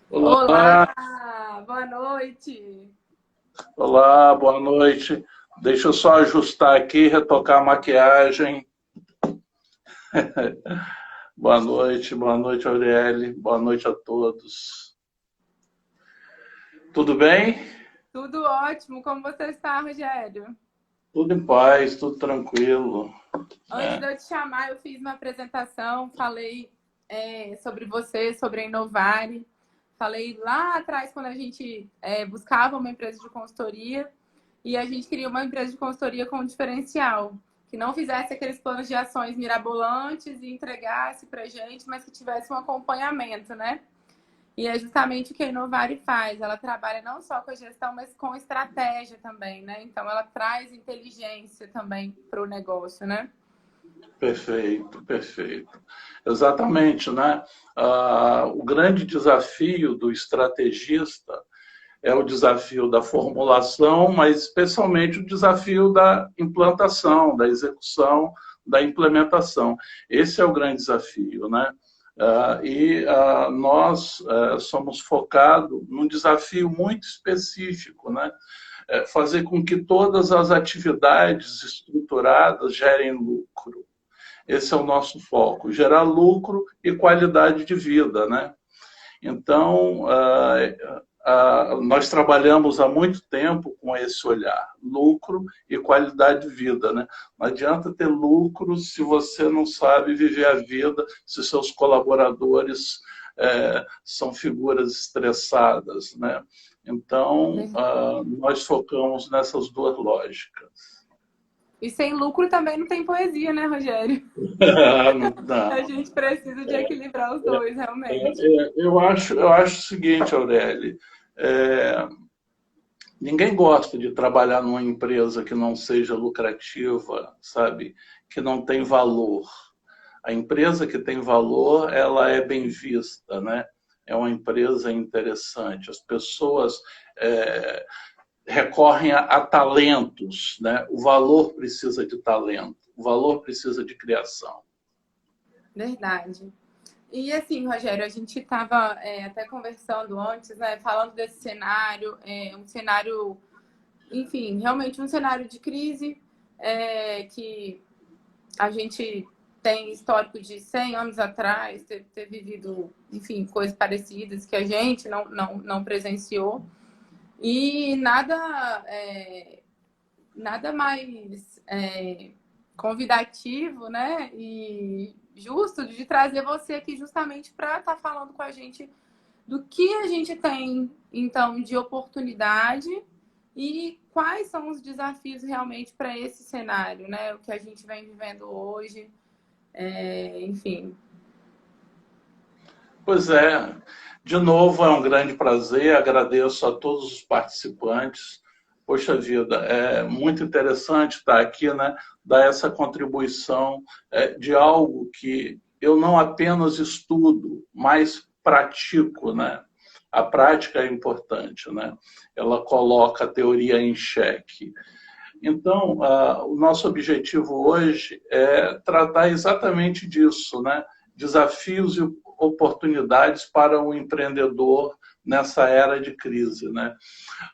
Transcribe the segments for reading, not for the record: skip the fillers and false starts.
Olá, Olá, boa noite. olá, boa noite. Deixa eu só ajustar aqui, retocar a maquiagem. Boa noite, Aureli. Boa noite a todos. Tudo bem? Tudo ótimo, como você está, Rogério? Tudo em paz, tudo tranquilo. Antes de É, eu te chamar, eu fiz uma apresentação, falei sobre você, sobre a Inovare. Falei lá atrás, quando a gente buscava uma empresa de consultoria, e a gente queria uma empresa de consultoria com um diferencial, que não fizesse aqueles planos de ações mirabolantes e entregasse para a gente, mas que tivesse um acompanhamento, né? E é justamente o que a Inovare faz. Ela trabalha não só com a gestão, mas com estratégia também, né? Então, ela traz inteligência também para o negócio, né? perfeito, perfeito. Exatamente, né? O grande desafio do estrategista é o desafio da formulação, mas especialmente o desafio da implantação, da execução, da implementação. Esse é o grande desafio, né? Nós somos focados num desafio muito específico, né? Fazer com que todas as atividades estruturadas gerem lucro. Esse é o nosso foco, gerar lucro e qualidade de vida, né? Então, nós trabalhamos há muito tempo com esse olhar, lucro e qualidade de vida, né? Não adianta ter lucro se você não sabe viver a vida, se seus colaboradores são figuras estressadas, né? Então, nós focamos nessas duas lógicas. E sem lucro também não tem poesia, né, Rogério? Não, A não. gente precisa de equilibrar os dois, realmente. Eu acho o seguinte, Aureli, é, ninguém gosta de trabalhar numa empresa que não seja lucrativa, sabe? Que não tem valor. A empresa que tem valor, ela é bem vista, né? É uma empresa interessante. As pessoas é, recorrem a talentos, né? O valor precisa de talento, o valor precisa de criação. Verdade. E assim, Rogério, a gente estava até conversando antes, né, falando desse cenário, um cenário, enfim, realmente um cenário de crise, que a gente tem histórico de 100 anos atrás, ter vivido, enfim, coisas parecidas que a gente não presenciou. E nada mais convidativo, né? E justo de trazer você aqui justamente para estar falando com a gente do que a gente tem, então, de oportunidade e quais são os desafios realmente para esse cenário, né? O que a gente vem vivendo hoje, enfim. Pois é, de novo é um grande prazer, agradeço a todos os participantes. Poxa vida, é muito interessante estar aqui, né? Dar essa contribuição de algo que eu não apenas estudo, mas pratico, né? A prática é importante, né? Ela coloca a teoria em xeque. Então, o nosso objetivo hoje é tratar exatamente disso, né? Desafios e oportunidades para o empreendedor nessa era de crise, né?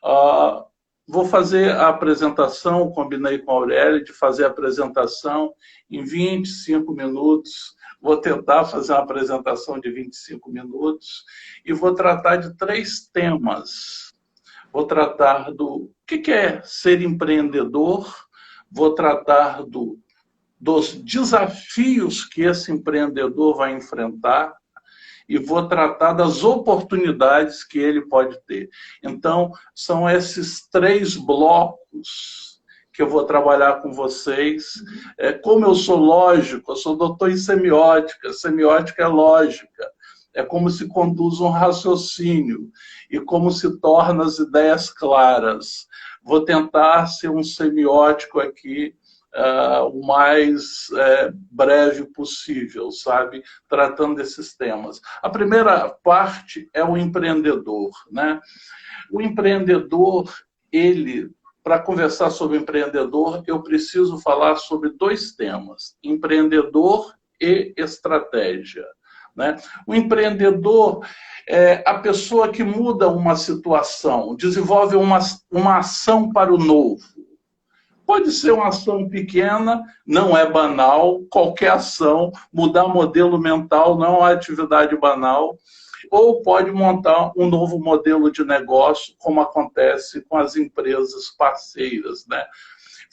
Uh, Vou fazer a apresentação, combinei com a Aurélia de fazer a apresentação em 25 minutos. Vou tentar fazer uma apresentação de 25 minutos e vou tratar de três temas. Vou tratar do que é ser empreendedor, vou tratar dos desafios que esse empreendedor vai enfrentar e vou tratar das oportunidades que ele pode ter. Então, são esses três blocos que eu vou trabalhar com vocês. Como eu sou lógico, eu sou doutor em semiótica, semiótica é lógica. É como se conduz um raciocínio e como se torna as ideias claras. Vou tentar ser um semiótico aqui o mais breve possível, sabe? Tratando desses temas. A primeira parte é o empreendedor, né? O empreendedor, ele, para conversar sobre empreendedor, eu preciso falar sobre dois temas: empreendedor e estratégia. Né? O empreendedor, A pessoa que muda uma situação, desenvolve uma ação para o novo. Pode ser uma ação pequena, não é banal, qualquer ação, mudar modelo mental não é uma atividade banal, ou pode montar um novo modelo de negócio, como acontece com as empresas parceiras, né?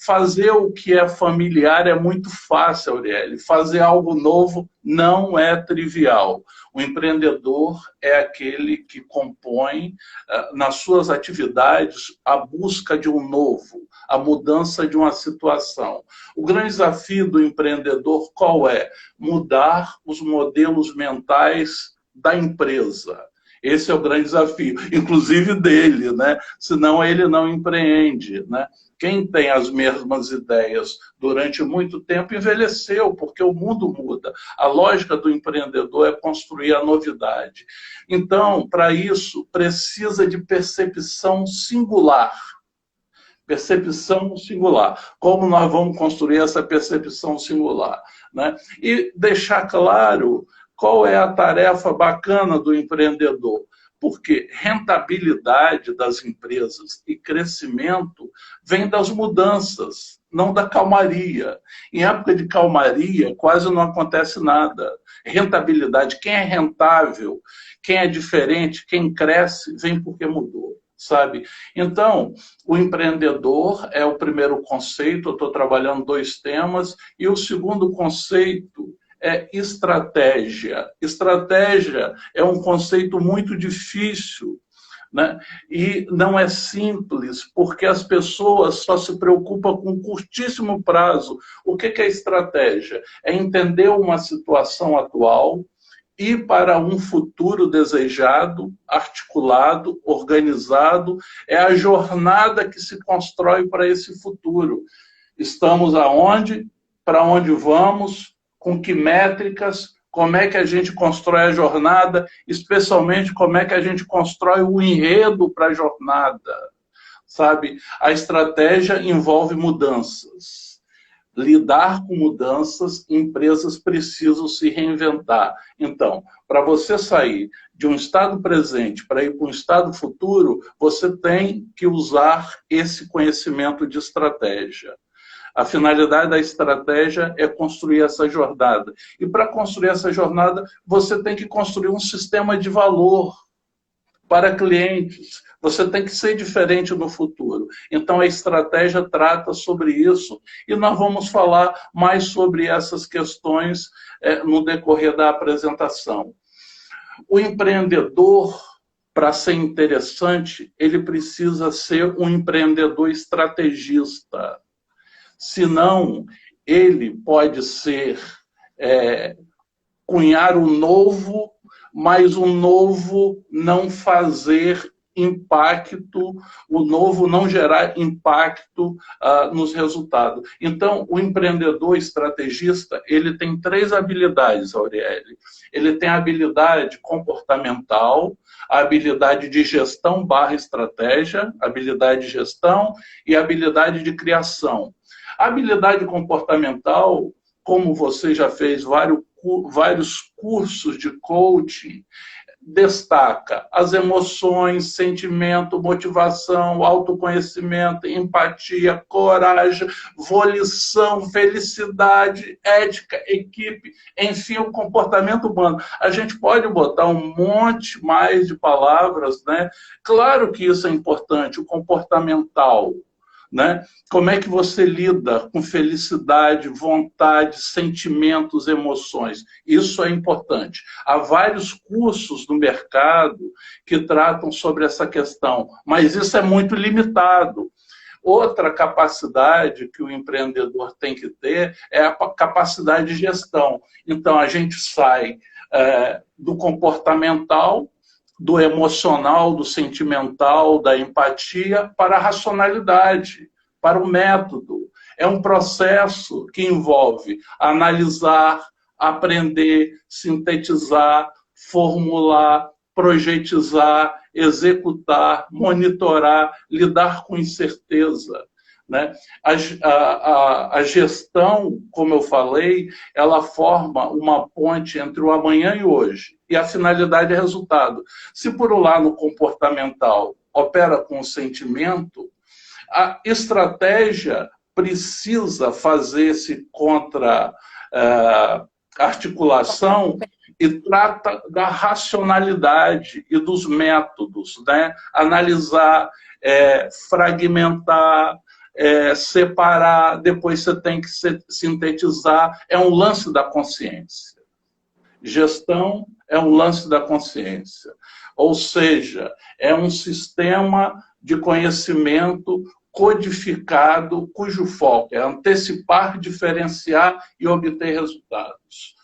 Fazer o que é familiar é muito fácil, Auriele. Fazer algo novo não é trivial. O empreendedor é aquele que compõe, nas suas atividades, a busca de um novo, a mudança de uma situação. O grande desafio do empreendedor qual é? Mudar os modelos mentais da empresa. Esse é o grande desafio, inclusive dele, né? Senão ele não empreende, né? Quem tem as mesmas ideias durante muito tempo envelheceu, porque o mundo muda. A lógica do empreendedor é construir a novidade. Então, para isso, precisa de percepção singular. Percepção singular. Como nós vamos construir essa percepção singular, né? E deixar claro qual é a tarefa bacana do empreendedor. Porque rentabilidade das empresas e crescimento vem das mudanças, não da calmaria. Em época de calmaria, quase não acontece nada. Rentabilidade, quem é rentável, quem é diferente, quem cresce, vem porque mudou, sabe? Então, o empreendedor é o primeiro conceito, eu estou trabalhando 2 temas, e o segundo conceito é estratégia. Estratégia é um conceito muito difícil, né? E não é simples, porque as pessoas só se preocupam com curtíssimo prazo. O que é estratégia? É entender uma situação atual e para um futuro desejado, articulado, organizado. É a jornada que se constrói para esse futuro. Estamos aonde? Para onde vamos? Com que métricas, como é que a gente constrói a jornada, especialmente como é que a gente constrói o enredo para a jornada, sabe? A estratégia envolve mudanças. Lidar com mudanças, empresas precisam se reinventar. Então, para você sair de um estado presente para ir para um estado futuro, você tem que usar esse conhecimento de estratégia. A finalidade da estratégia é construir essa jornada. E para construir essa jornada, você tem que construir um sistema de valor para clientes. Você tem que ser diferente no futuro. Então, a estratégia trata sobre isso. E nós vamos falar mais sobre essas questões no decorrer da apresentação. O empreendedor, para ser interessante, ele precisa ser um empreendedor estrategista. Senão, ele pode ser cunhar o novo, mas o novo não fazer impacto, o novo não gerar impacto nos resultados. Então, o empreendedor estrategista, ele tem 3 habilidades, Auriele. Ele tem a habilidade comportamental, a habilidade de gestão / estratégia, habilidade de gestão e a habilidade de criação. A habilidade comportamental, como você já fez vários cursos de coaching, destaca as emoções, sentimento, motivação, autoconhecimento, empatia, coragem, volição, felicidade, ética, equipe, enfim, o comportamento humano. A gente pode botar um monte mais de palavras, né? Claro que isso é importante, o comportamental, né? Como é que você lida com felicidade, vontade, sentimentos, emoções? Isso é importante. Há vários cursos no mercado que tratam sobre essa questão, mas isso é muito limitado. Outra capacidade que o empreendedor tem que ter é a capacidade de gestão. Então, a gente sai do comportamental, do emocional, do sentimental, da empatia, para a racionalidade, para o método. É um processo que envolve analisar, aprender, sintetizar, formular, projetizar, executar, monitorar, lidar com incerteza, né? A gestão, como eu falei, ela forma uma ponte entre o amanhã e hoje. e a finalidade é resultado. Se por um lado comportamental opera com o sentimento, a estratégia precisa fazer esse contra-articulação e trata da racionalidade e dos métodos, né? Analisar, fragmentar, separar, depois você tem que sintetizar. É um lance da consciência. Gestão é um lance da consciência. Ou seja, é um sistema de conhecimento codificado, cujo foco é antecipar, diferenciar e obter resultados.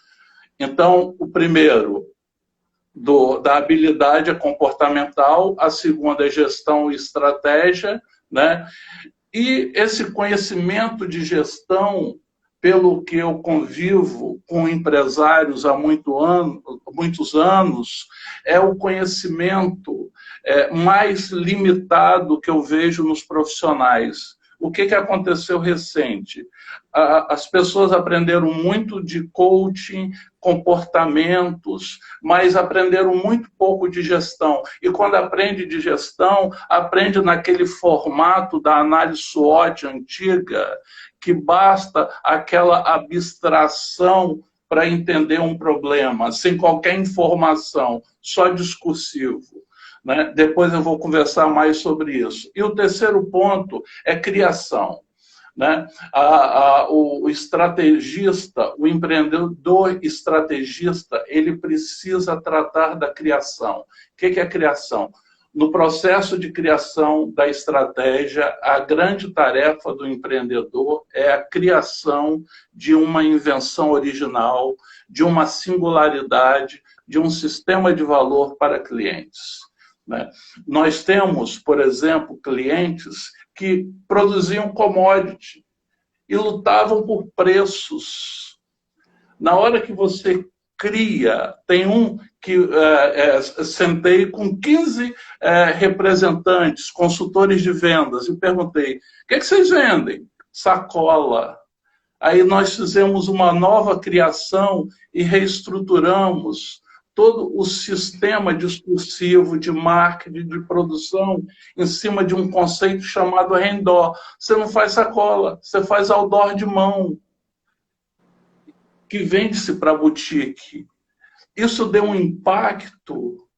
Então, o primeiro, da habilidade é comportamental, a segunda é gestão e estratégia, né? E esse conhecimento de gestão, pelo que eu convivo com empresários há muitos anos, é o conhecimento mais limitado que eu vejo nos profissionais. O que aconteceu recente? As pessoas aprenderam muito de coaching, comportamentos, mas aprenderam muito pouco de gestão. E quando aprende de gestão, aprende naquele formato da análise SWOT antiga, que basta aquela abstração para entender um problema, sem qualquer informação, só discursivo. Né? Depois eu vou conversar mais sobre isso. E o terceiro ponto é criação. Né? O estrategista, o empreendedor estrategista, ele precisa tratar da criação. O que é a criação? No processo de criação da estratégia, a grande tarefa do empreendedor é a criação de uma invenção original, de uma singularidade, de um sistema de valor para clientes. Né? Nós temos, por exemplo, clientes que produziam commodity e lutavam por preços. Na hora que você cria, tem um que sentei com 15 representantes, consultores de vendas, e perguntei, o que vocês vendem? Sacola. Aí nós fizemos uma nova criação e reestruturamos todo o sistema discursivo de marketing, de produção, em cima de um conceito chamado handor. Você não faz sacola, você faz outdoor de mão, que vende-se para boutique. Isso deu um impacto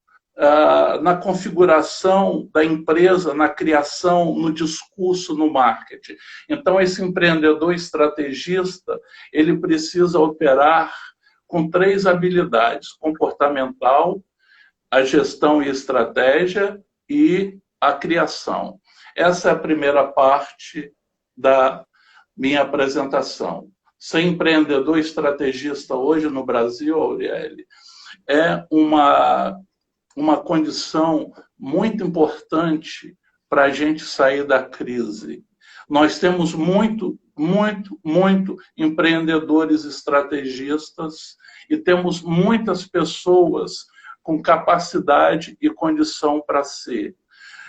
na configuração da empresa, na criação, no discurso, no marketing. Então, esse empreendedor estrategista, ele precisa operar com 3 habilidades: comportamental, a gestão e estratégia e a criação. Essa é a primeira parte da minha apresentação. Ser empreendedor estrategista hoje no Brasil, Auriele, é uma condição muito importante para a gente sair da crise. Nós temos muito empreendedores estrategistas e temos muitas pessoas com capacidade e condição para ser.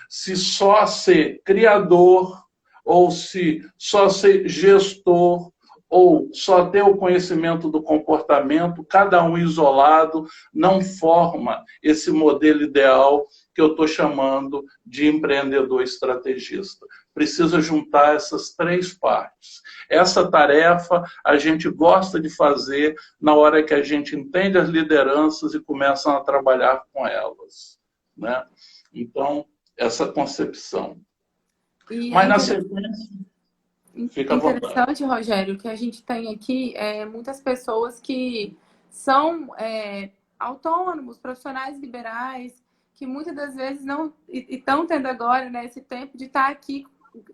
Se só ser criador, ou se só ser gestor, ou só ter o conhecimento do comportamento, cada um isolado, não forma esse modelo ideal que eu estou chamando de empreendedor estrategista. Precisa juntar essas 3 partes. Essa tarefa a gente gosta de fazer na hora que a gente entende as lideranças e começa a trabalhar com elas. Né? Então, essa concepção. Mas na sequência... Fica interessante, Rogério, que a gente tem aqui muitas pessoas que são autônomos, profissionais liberais, que muitas das vezes não estão tendo agora, né, esse tempo de estar aqui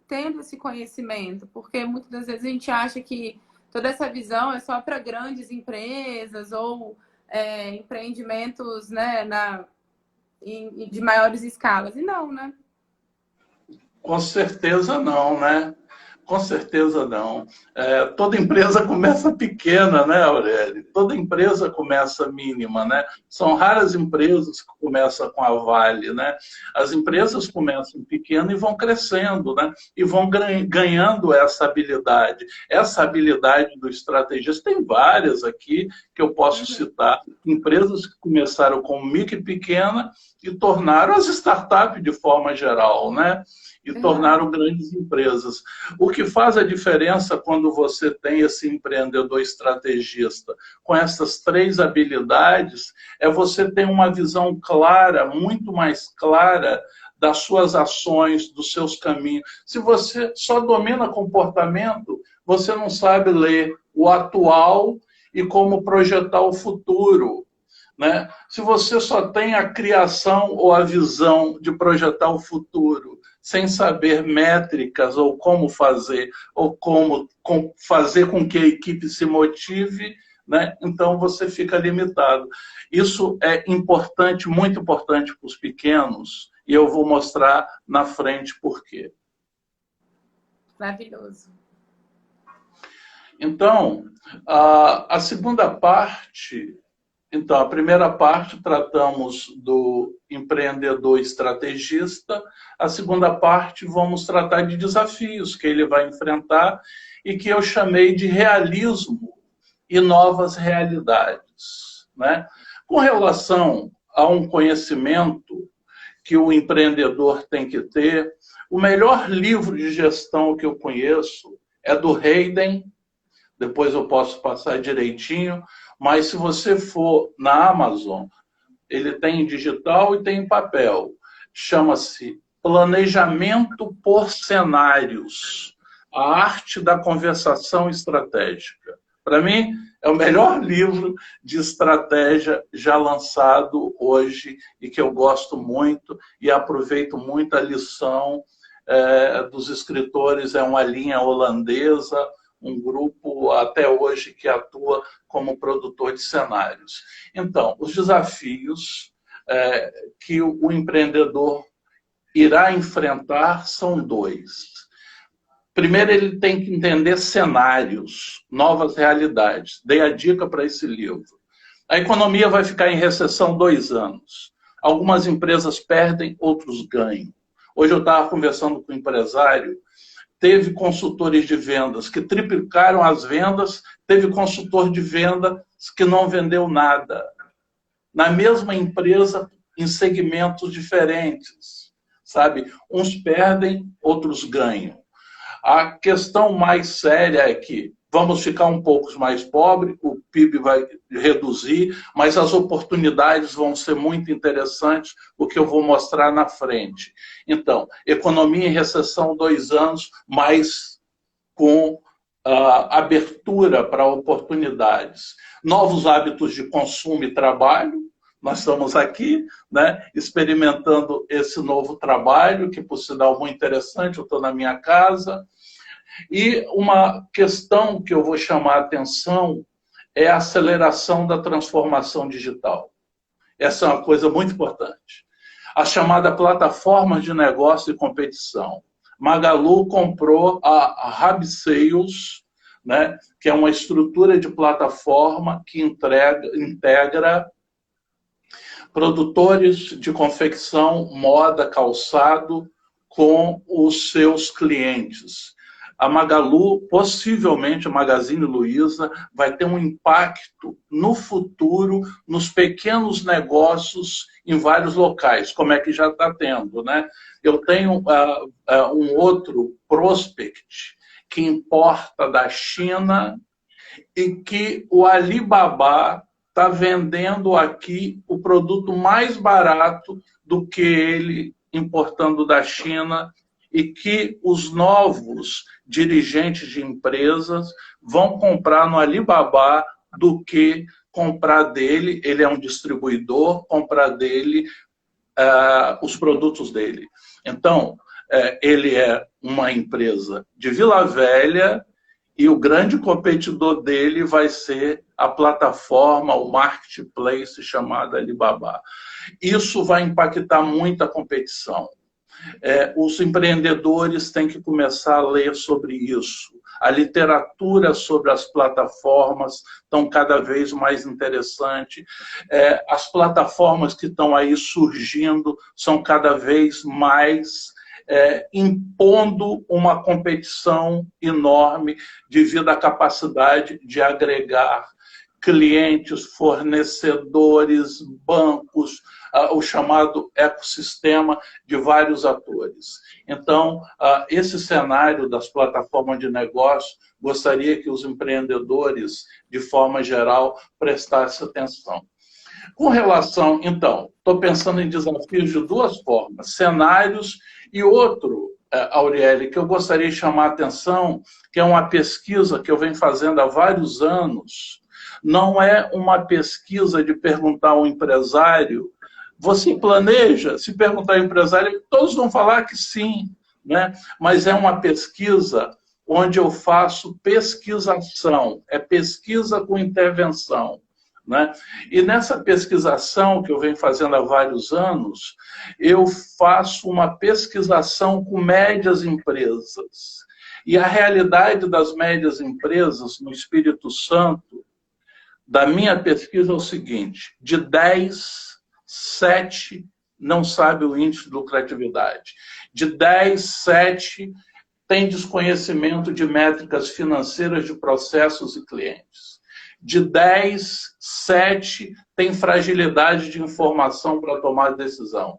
tendo esse conhecimento, porque muitas das vezes a gente acha que toda essa visão é só para grandes empresas ou empreendimentos, né, de maiores escalas. E não, né? Com certeza não, né? Com certeza não. Toda empresa começa pequena, né, Aurélio? Toda empresa começa mínima, né? São raras empresas que começam com a Vale, né? As empresas começam pequeno e vão crescendo, né? E vão ganhando essa habilidade. Essa habilidade do estrategista, tem várias aqui que eu posso citar. Empresas que começaram com micro e pequena e tornaram as startups de forma geral, né? E tornaram grandes empresas. O que faz a diferença quando você tem esse empreendedor estrategista com essas três habilidades é você ter uma visão clara, muito mais clara das suas ações, dos seus caminhos. Se você só domina comportamento, você não sabe ler o atual e como projetar o futuro, né? Se você só tem a criação ou a visão de projetar o futuro, sem saber métricas ou como fazer fazer com que a equipe se motive, né? Então você fica limitado. Isso é importante, muito importante para os pequenos, e eu vou mostrar na frente por quê. Maravilhoso. Então, a segunda parte... Então, a primeira parte tratamos do empreendedor estrategista. A segunda parte vamos tratar de desafios que ele vai enfrentar e que eu chamei de realismo e novas realidades, né? Com relação a um conhecimento que o empreendedor tem que ter, o melhor livro de gestão que eu conheço é do Hayden. Depois eu posso passar direitinho, mas se você for na Amazon, ele tem em digital e tem em papel. Chama-se Planejamento por Cenários, a arte da conversação estratégica. Para mim, é o melhor livro de estratégia já lançado hoje e que eu gosto muito e aproveito muito a lição dos escritores. É uma linha holandesa, um grupo até hoje que atua como produtor de cenários. Então, os desafios que o empreendedor irá enfrentar são dois. Primeiro, ele tem que entender cenários, novas realidades. Dei a dica para esse livro. A economia vai ficar em recessão 2 anos. Algumas empresas perdem, outros ganham. Hoje eu estava conversando com um empresário. Teve consultores de vendas que triplicaram as vendas, teve consultor de vendas que não vendeu nada. Na mesma empresa, em segmentos diferentes, sabe? Uns perdem, outros ganham. A questão mais séria é que vamos ficar um pouco mais pobres, o PIB vai reduzir, mas as oportunidades vão ser muito interessantes, o que eu vou mostrar na frente. Então, economia em recessão 2 anos, mas com abertura para oportunidades. Novos hábitos de consumo e trabalho. Nós estamos aqui, né, experimentando esse novo trabalho, que por sinal muito interessante, eu estou na minha casa. E uma questão que eu vou chamar a atenção é a aceleração da transformação digital. Essa é uma coisa muito importante. A chamada plataforma de negócio e competição. Magalu comprou a Hub Sales, né, que é uma estrutura de plataforma que integra produtores de confecção, moda, calçado com os seus clientes. A Magalu, possivelmente a Magazine Luiza, vai ter um impacto no futuro nos pequenos negócios em vários locais, como é que já está tendo, né? Eu tenho um outro prospect que importa da China e que o Alibaba está vendendo aqui o produto mais barato do que ele importando da China, e que os novos dirigentes de empresas vão comprar no Alibaba do que comprar dele, ele é um distribuidor, comprar dele os produtos dele. Então, ele é uma empresa de Vila Velha e o grande competidor dele vai ser a plataforma, o marketplace chamado Alibaba. Isso vai impactar muito a competição. Os empreendedores têm que começar a ler sobre isso. A literatura sobre as plataformas estão cada vez mais interessante. As plataformas que estão aí surgindo são cada vez mais impondo uma competição enorme devido à capacidade de agregar clientes, fornecedores, bancos, o chamado ecossistema de vários atores. Então, esse cenário das plataformas de negócio, gostaria que os empreendedores, de forma geral, prestassem atenção. Com relação, então, estou pensando em desafios de duas formas, cenários e outro, Auriele, que eu gostaria de chamar a atenção, que é uma pesquisa que eu venho fazendo há vários anos. Não é uma pesquisa de perguntar ao empresário, você planeja? Se perguntar ao empresário, todos vão falar que sim, né? Mas é uma pesquisa onde eu faço pesquisação, é pesquisa com intervenção, né? E nessa pesquisação que eu venho fazendo há vários anos, eu faço uma pesquisação com médias empresas. E a realidade das médias empresas no Espírito Santo, da minha pesquisa, é o seguinte: de 10, 7 não sabe o índice de lucratividade. De 10, 7 tem desconhecimento de métricas financeiras de processos e clientes. De 10, 7 tem fragilidade de informação para tomar decisão.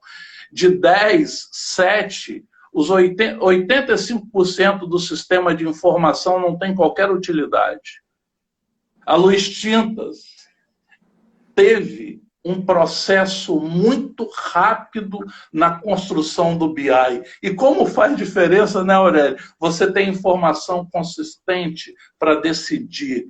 De 10, 7, os 85% do sistema de informação não tem qualquer utilidade. A Luiz Tintas teve um processo muito rápido na construção do BI. E como faz diferença, né, Aurélio? Você tem informação consistente para decidir,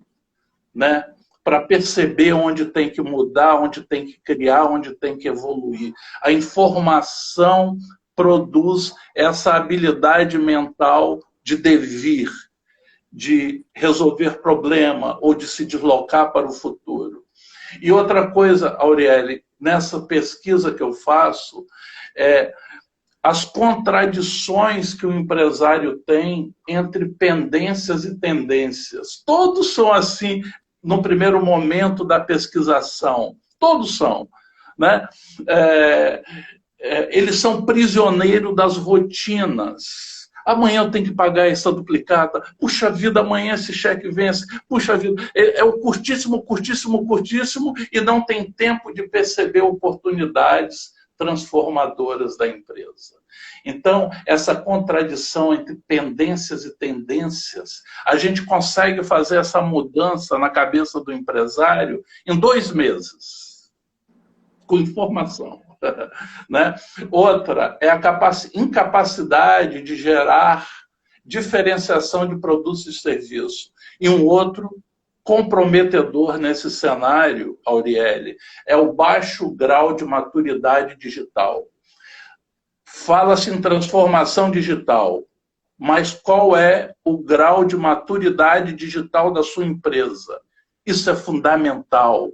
né? Para perceber onde tem que mudar, onde tem que criar, onde tem que evoluir. A informação produz essa habilidade mental de devir, de resolver problema ou de se deslocar para o futuro. E outra coisa, Auriele, nessa pesquisa que eu faço, as contradições que o empresário tem entre pendências e tendências. Todos são assim no primeiro momento da pesquisação. Todos são, né? Eles são prisioneiros das rotinas. Amanhã eu tenho que pagar essa duplicata. Puxa vida, amanhã esse cheque vence. Puxa vida, é o curtíssimo, curtíssimo, curtíssimo e não tem tempo de perceber oportunidades transformadoras da empresa. Então, essa contradição entre pendências e tendências, a gente consegue fazer essa mudança na cabeça do empresário em 2 meses, com informação. Né? Outra é a incapacidade de gerar diferenciação de produtos e serviços. E um outro comprometedor nesse cenário, Auriele, é o baixo grau de maturidade digital. Fala-se em transformação digital, mas qual é o grau de maturidade digital da sua empresa? Isso é fundamental,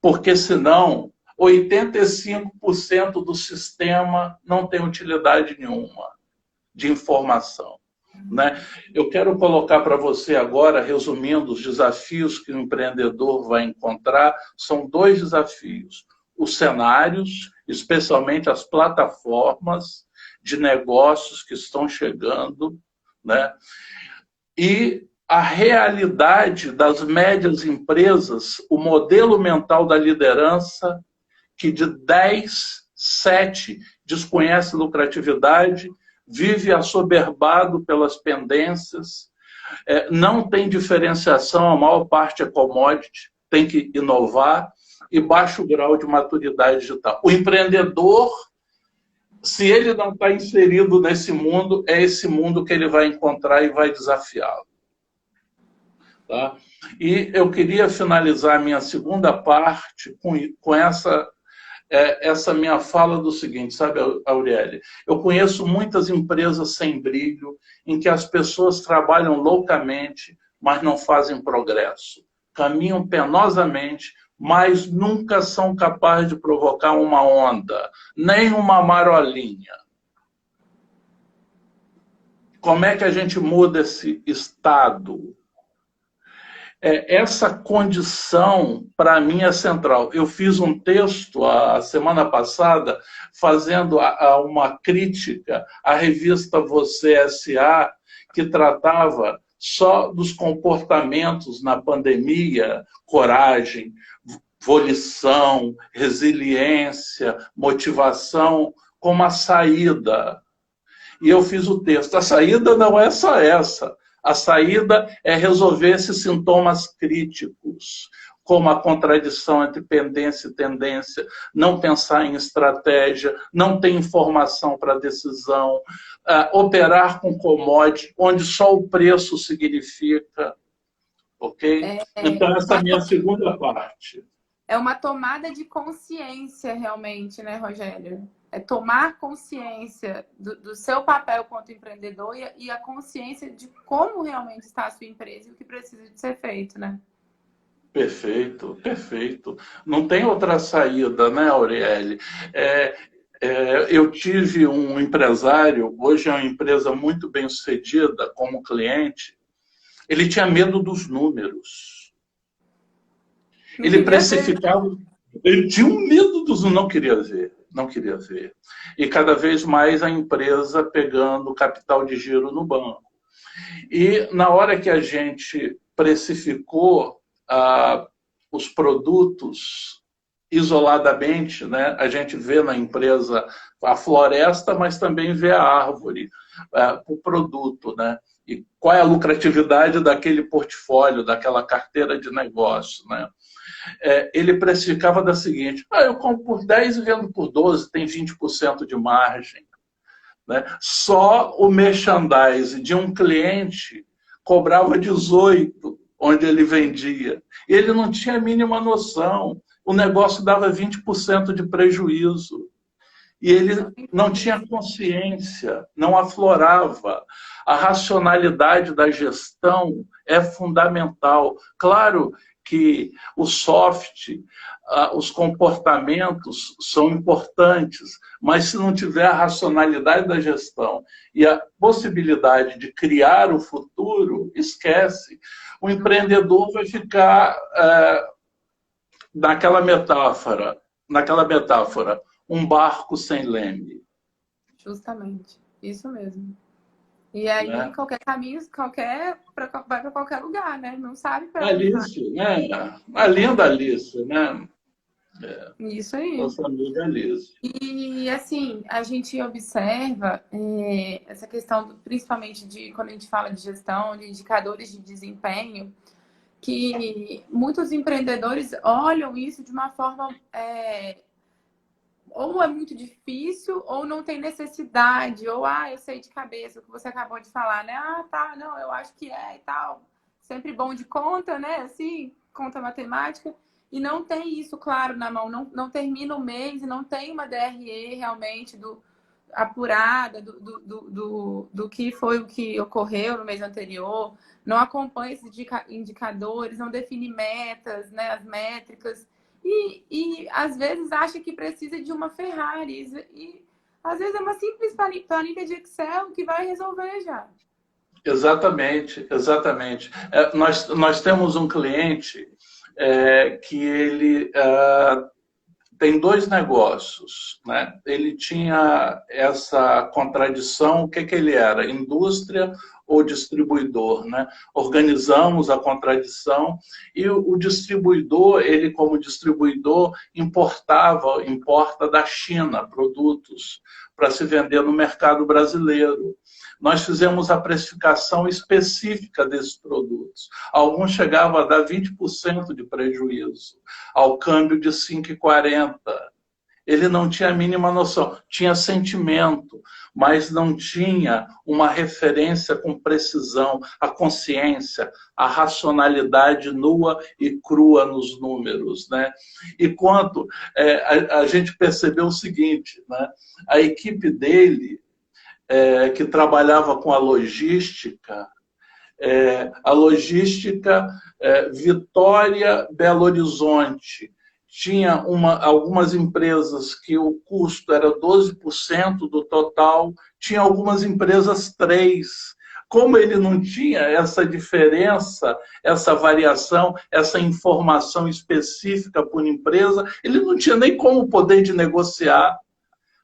porque senão 85% do sistema não tem utilidade nenhuma de informação, né? Eu quero colocar para você agora, resumindo, os desafios que o empreendedor vai encontrar. São 2 desafios. Os cenários, especialmente as plataformas de negócios que estão chegando, né? E a realidade das médias empresas, o modelo mental da liderança, que de 10, 7 desconhece lucratividade, vive assoberbado pelas pendências, não tem diferenciação, a maior parte é commodity, tem que inovar, e baixo grau de maturidade digital. O empreendedor, se ele não está inserido nesse mundo, é esse mundo que ele vai encontrar e vai desafiá-lo. Tá? E eu queria finalizar a minha segunda parte com essa minha fala do seguinte, sabe, Auriele? Eu conheço muitas empresas sem brilho, em que as pessoas trabalham loucamente, mas não fazem progresso. Caminham penosamente, mas nunca são capazes de provocar uma onda, nem uma marolinha. Como é que a gente muda esse estado? Essa condição, para mim, é central. Eu fiz um texto a semana passada fazendo uma crítica à revista Você S.A., que tratava só dos comportamentos na pandemia, coragem, volição, resiliência, motivação, como a saída. E eu fiz o texto. A saída não é só essa. A saída é resolver esses sintomas críticos, como a contradição entre pendência e tendência, não pensar em estratégia, não ter informação para decisão, operar com commodity, onde só o preço significa. Ok? Então, essa é a minha segunda parte. É uma tomada de consciência, realmente, né, Rogério? É tomar consciência do seu papel quanto empreendedor e a consciência de como realmente está a sua empresa e o que precisa de ser feito, né? Perfeito, perfeito. Não tem outra saída, né, Auriele? Eu tive um empresário, hoje é uma empresa muito bem sucedida como cliente, ele tinha medo dos números. Ele precificava, ele tinha um medo dos números, não queria ver. Não queria ver. E cada vez mais a empresa pegando capital de giro no banco. E na hora que a gente precificou os produtos isoladamente, né, a gente vê na empresa a floresta, mas também vê a árvore, o produto, né? E qual é a lucratividade daquele portfólio, daquela carteira de negócio, né? Ele precificava da seguinte: eu compro por 10 e vendo por 12, tem 20% de margem. Né? Só o merchandising de um cliente cobrava 18, onde ele vendia. E ele não tinha a mínima noção. O negócio dava 20% de prejuízo. E ele não tinha consciência, não aflorava. A racionalidade da gestão é fundamental. Claro que o soft, os comportamentos são importantes, mas se não tiver a racionalidade da gestão e a possibilidade de criar o futuro, esquece. O empreendedor vai ficar naquela metáfora, um barco sem leme. Justamente, isso mesmo. E aí, né? Qualquer caminho, vai para qualquer lugar, né? Não sabe para onde vai. Alice, né? A linda Alice, né? Isso aí. Nossa amiga Alice. E, assim, a gente observa essa questão, principalmente quando a gente fala de gestão, de indicadores de desempenho, que muitos empreendedores olham isso de uma forma... ou é muito difícil, ou não tem necessidade, ou, eu sei de cabeça, o que você acabou de falar, né? Tá, não, eu acho que é e tal. Sempre bom de conta, né? Assim, conta matemática. E não tem isso, claro, na mão. Não termina o mês e não tem uma DRE realmente apurada do que foi o que ocorreu no mês anterior. Não acompanha esses indicadores, não define metas, né? As métricas. E às vezes acha que precisa de uma Ferrari. E às vezes é uma simples planilha de Excel que vai resolver já. Exatamente, exatamente. Nós temos um cliente que ele tem 2 negócios, né? Ele tinha essa contradição, o que ele era? Indústria ou distribuidor, né? Organizamos a contradição e o distribuidor, ele como distribuidor importa da China produtos para se vender no mercado brasileiro. Nós fizemos a precificação específica desses produtos. Alguns chegavam a dar 20% de prejuízo, ao câmbio de 5,40. Ele não tinha a mínima noção. Tinha sentimento, mas não tinha uma referência com precisão, a consciência, a racionalidade nua e crua nos números. Né? E quanto a gente percebeu o seguinte, né? A equipe dele, que trabalhava com a logística Vitória, Belo Horizonte. Tinha algumas empresas que o custo era 12% do total, tinha algumas empresas 3%. Como ele não tinha essa diferença, essa variação, essa informação específica por empresa, ele não tinha nem como poder de negociar.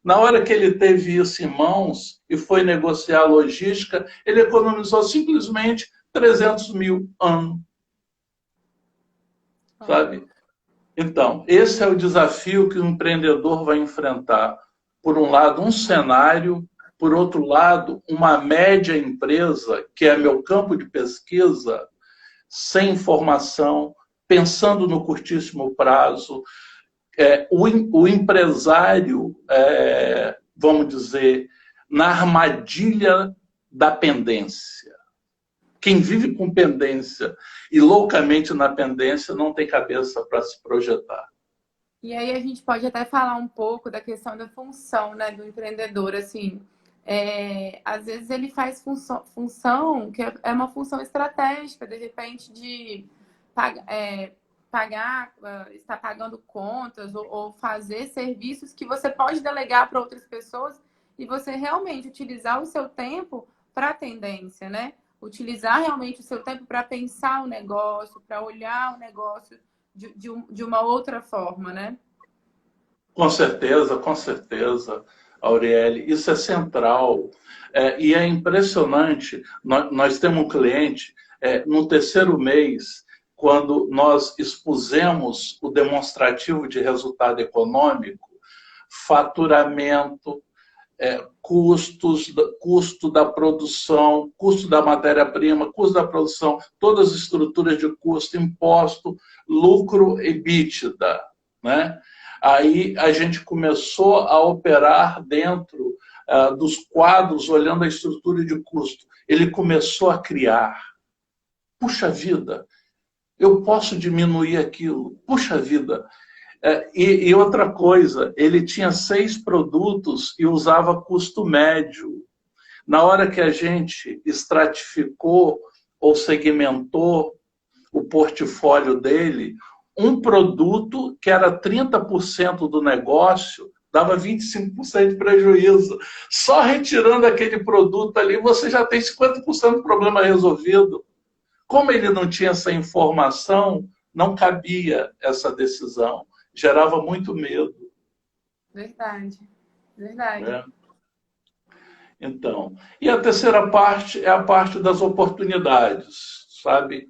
Na hora que ele teve isso em mãos e foi negociar a logística, ele economizou simplesmente 300 mil ano. Sabe? Então, esse é o desafio que o empreendedor vai enfrentar. Por um lado, um cenário, por outro lado, uma média empresa, que é meu campo de pesquisa, sem informação, pensando no curtíssimo prazo. O empresário, vamos dizer, na armadilha da pendência. Quem vive com pendência e loucamente na pendência não tem cabeça para se projetar. E aí a gente pode até falar um pouco da questão da função, né, do empreendedor. Assim, às vezes ele faz função que é uma função estratégica, de repente de estar pagando contas ou fazer serviços que você pode delegar para outras pessoas e você realmente utilizar o seu tempo para a tendência, né? Utilizar realmente o seu tempo para pensar o negócio, para olhar o negócio de uma outra forma, né? Com certeza, Auriele. Isso é central. E é impressionante. Nós temos um cliente, no terceiro mês, quando nós expusemos o demonstrativo de resultado econômico, faturamento, custo da produção, custo da matéria-prima, custo da produção, todas as estruturas de custo, imposto, lucro e EBITDA, né? Aí a gente começou a operar dentro dos quadros, olhando a estrutura de custo. Ele começou a criar. Puxa vida, eu posso diminuir aquilo. Puxa vida. E outra coisa, ele tinha 6 produtos e usava custo médio. Na hora que a gente estratificou ou segmentou o portfólio dele, um produto que era 30% do negócio dava 25% de prejuízo. Só retirando aquele produto ali, você já tem 50% do problema resolvido. Como ele não tinha essa informação, não cabia essa decisão. Gerava muito medo. Verdade. Então, e a terceira parte é a parte das oportunidades, sabe?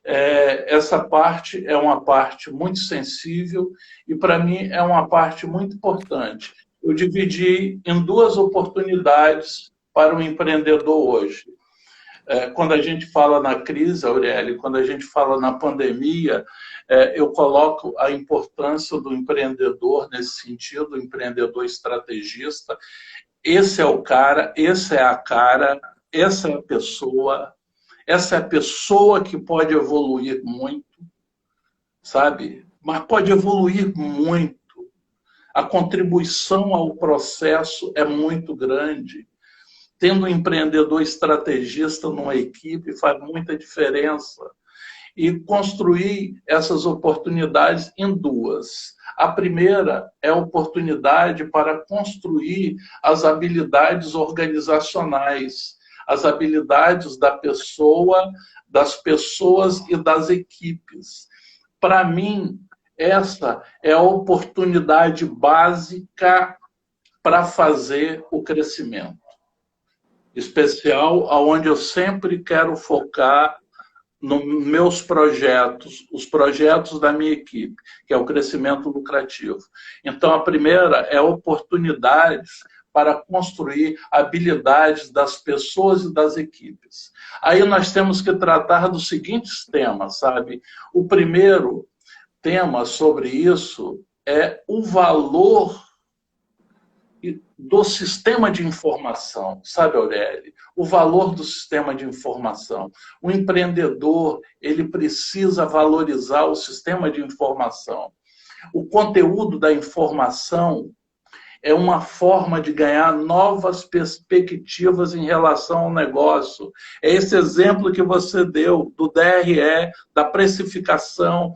Essa parte é uma parte muito sensível e, para mim, é uma parte muito importante. Eu dividi em 2 oportunidades para o empreendedor hoje. Quando a gente fala na crise, Aurélio, quando a gente fala na pandemia, eu coloco a importância do empreendedor nesse sentido, o empreendedor estrategista. Esse é o cara, essa é a cara, essa é a pessoa. Essa é a pessoa que pode evoluir muito, sabe? Mas pode evoluir muito. A contribuição ao processo é muito grande. Tendo um empreendedor estrategista numa equipe faz muita diferença. E construir essas oportunidades em 2. A primeira é a oportunidade para construir as habilidades organizacionais, as habilidades da pessoa, das pessoas e das equipes. Para mim, essa é a oportunidade básica para fazer o crescimento. Especial, onde eu sempre quero focar nos meus projetos, os projetos da minha equipe, que é o crescimento lucrativo. Então, a primeira é oportunidades para construir habilidades das pessoas e das equipes. Aí nós temos que tratar dos seguintes temas, sabe? O primeiro tema sobre isso é o valor do sistema de informação, sabe, Aurélio? O valor do sistema de informação. O empreendedor, ele precisa valorizar o sistema de informação. O conteúdo da informação é uma forma de ganhar novas perspectivas em relação ao negócio. É esse exemplo que você deu do DRE, da precificação.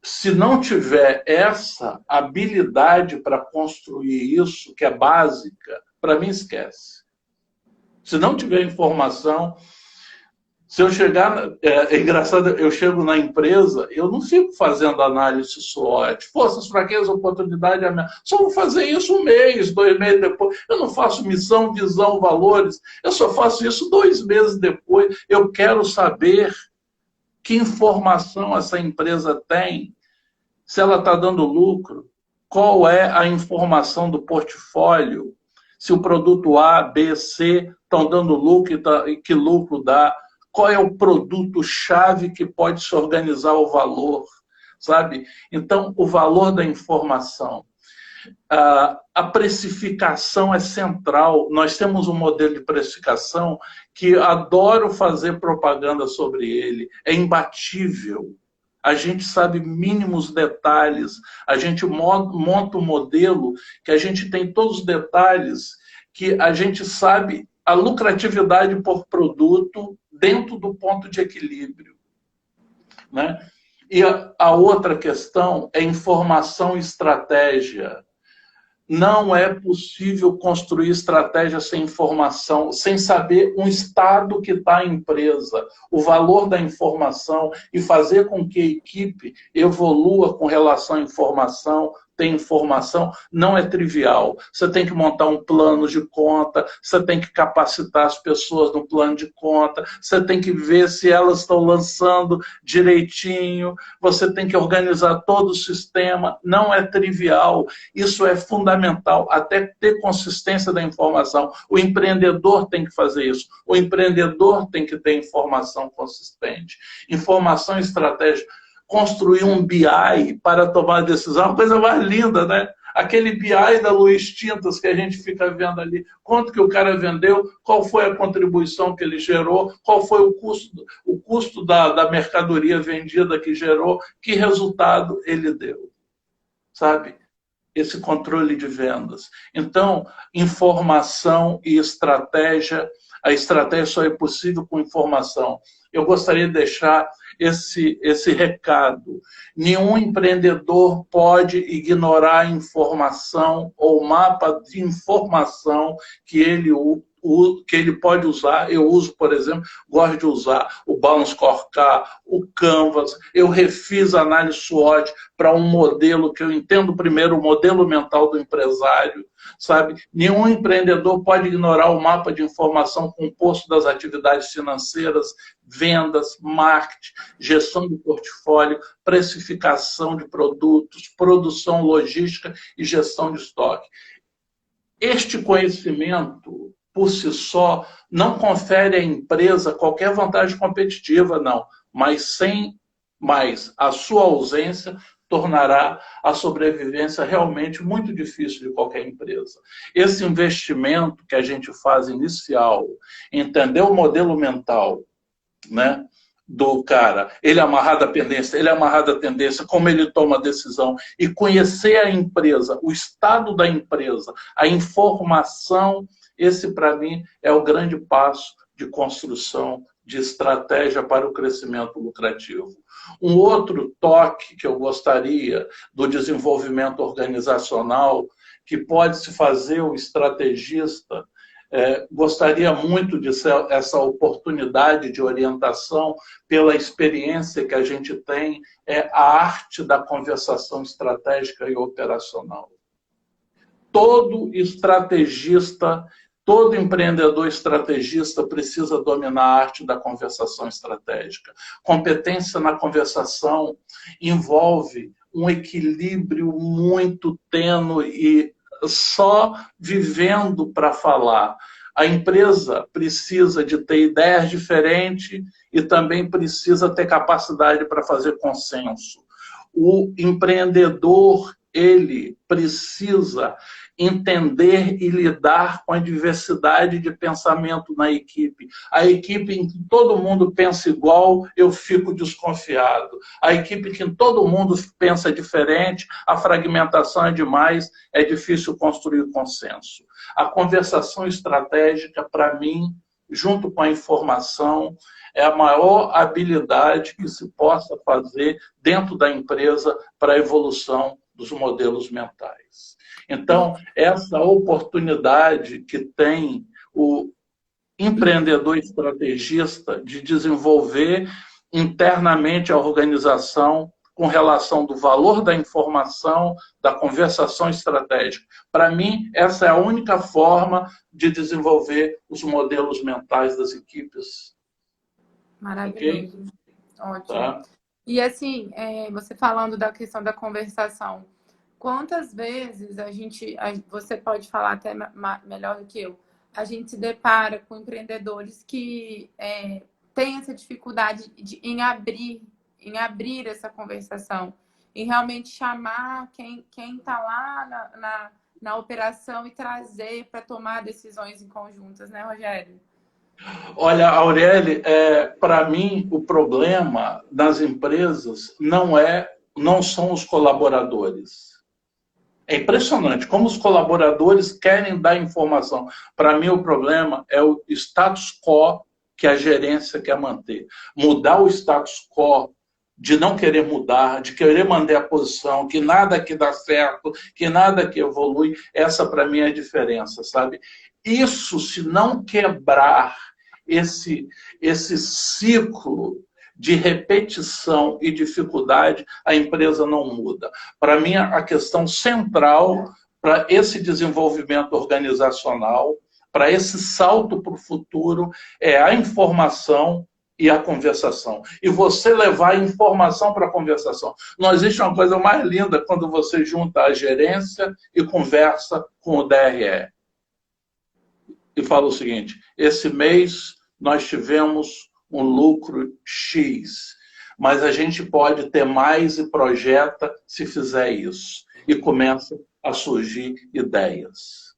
Se não tiver essa habilidade para construir isso, que é básica, para mim esquece. Se não tiver informação, se eu chegar... É engraçado, eu chego na empresa, eu não fico fazendo análise SWOT, forças, fraquezas, oportunidade, ameaça. Só vou fazer isso 1 mês, 2 meses depois. Eu não faço missão, visão, valores. Eu só faço isso 2 meses depois. Eu quero saber que informação essa empresa tem, se ela está dando lucro, qual é a informação do portfólio, se o produto A, B, C estão dando lucro e que lucro dá, qual é o produto-chave que pode se organizar o valor, sabe? Então, o valor da informação. A precificação é central. Nós temos um modelo de precificação que adoro fazer propaganda sobre ele. É imbatível. A gente sabe mínimos detalhes. A gente monta um modelo que a gente tem todos os detalhes, que a gente sabe a lucratividade por produto dentro do ponto de equilíbrio, né? E a outra questão é informação e estratégia. Não é possível construir estratégia sem informação, sem saber um estado que está a empresa, o valor da informação e fazer com que a equipe evolua com relação à informação, ter informação, não é trivial. Você tem que montar um plano de conta, você tem que capacitar as pessoas no plano de conta, você tem que ver se elas estão lançando direitinho, você tem que organizar todo o sistema, não é trivial. Isso é fundamental, até ter consistência da informação. O empreendedor tem que fazer isso, o empreendedor tem que ter informação consistente. Informação estratégica. Construir um BI para tomar decisão, uma coisa mais linda, né? Aquele BI da Luiz Tintas que a gente fica vendo ali, quanto que o cara vendeu, qual foi a contribuição que ele gerou, qual foi o custo da mercadoria vendida que gerou, que resultado ele deu, sabe? Esse controle de vendas. Então, informação e estratégia, a estratégia só é possível com informação. Eu gostaria de deixar esse recado. Nenhum empreendedor pode ignorar a informação ou mapa de informação que ele pode usar. Eu uso, por exemplo, gosto de usar o Balance Scorecard, o Canvas. Eu refiz a análise SWOT para um modelo que eu entendo primeiro, o modelo mental do empresário, sabe? Nenhum empreendedor pode ignorar o mapa de informação composto das atividades financeiras, vendas, marketing, gestão do portfólio, precificação de produtos, produção logística e gestão de estoque. Este conhecimento, por si só, não confere à empresa qualquer vantagem competitiva, não. Mas a sua ausência tornará a sobrevivência realmente muito difícil de qualquer empresa. Esse investimento que a gente faz inicial, entender o modelo mental, né, do cara, ele é amarrado à tendência, como ele toma a decisão, e conhecer a empresa, o estado da empresa, a informação, esse para mim é o grande passo de construção de estratégia para o crescimento lucrativo. Um outro toque que eu gostaria do desenvolvimento organizacional, que pode se fazer o estrategista, gostaria muito de ser essa oportunidade de orientação pela experiência que a gente tem, é a arte da conversação estratégica e operacional. Todo estrategista, todo empreendedor estrategista precisa dominar a arte da conversação estratégica. Competência na conversação envolve um equilíbrio muito tênue e só vivendo para falar. A empresa precisa de ter ideias diferentes e também precisa ter capacidade para fazer consenso. O empreendedor, ele precisa entender e lidar com a diversidade de pensamento na equipe. A equipe em que todo mundo pensa igual, eu fico desconfiado. A equipe em que todo mundo pensa diferente, a fragmentação é demais, é difícil construir consenso. A conversação estratégica, para mim, junto com a informação, é a maior habilidade que se possa fazer dentro da empresa para a evolução dos modelos mentais. Então, essa oportunidade que tem empreendedor estrategista de desenvolver internamente a organização com relação do valor da informação, da conversação estratégica. Para mim, essa é a única forma de desenvolver os modelos mentais das equipes. Maravilhoso. Okay? Ótimo. Tá? E assim, você falando da questão da conversação, quantas vezes você pode falar até melhor do que eu, a gente se depara com empreendedores que têm essa dificuldade em abrir essa conversação, em realmente chamar quem está lá na operação e trazer para tomar decisões em conjuntas, né, Rogério? Olha, Aureli, para mim o problema das empresas não são os colaboradores. É impressionante como os colaboradores querem dar informação. Para mim o problema é o status quo que a gerência quer manter. Mudar o status quo de não querer mudar, de querer manter a posição, que nada aqui dá certo, que nada aqui evolui, essa para mim é a diferença, sabe? Isso, se não quebrar esse ciclo de repetição e dificuldade, a empresa não muda. Para mim, a questão central para esse desenvolvimento organizacional, para esse salto para o futuro, é a informação e a conversação. E você levar a informação para a conversação. Não existe uma coisa mais linda quando você junta a gerência e conversa com o DRE. E fala o seguinte, esse mês nós tivemos um lucro X, mas a gente pode ter mais e projeta se fizer isso. E começa a surgir ideias.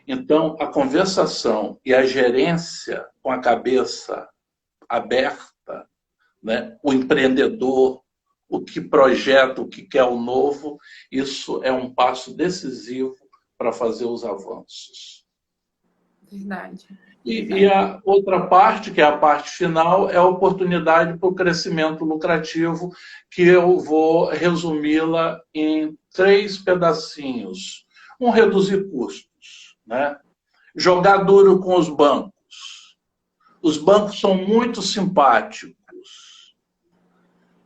Então, a conversação e a gerência com a cabeça aberta, né? O empreendedor, o que projeta, o que quer o novo, isso é um passo decisivo para fazer os avanços. Verdade. E a outra parte, que é a parte final, é a oportunidade para o crescimento lucrativo, que eu vou resumi-la em 3 pedacinhos. Reduzir custos, né? Jogar duro com os bancos. Os bancos são muito simpáticos.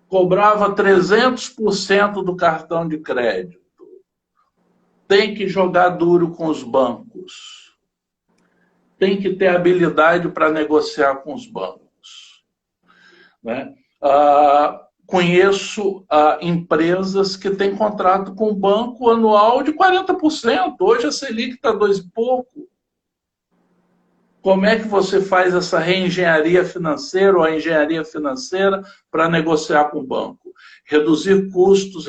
Cobrava 300% do cartão de crédito. Tem que jogar duro com os bancos. Tem que ter habilidade para negociar com os bancos. Né? Conheço empresas que têm contrato com o banco anual de 40%. Hoje a Selic está 2 e pouco. Como é que você faz essa reengenharia financeira ou a engenharia financeira para negociar com o banco? Reduzir custos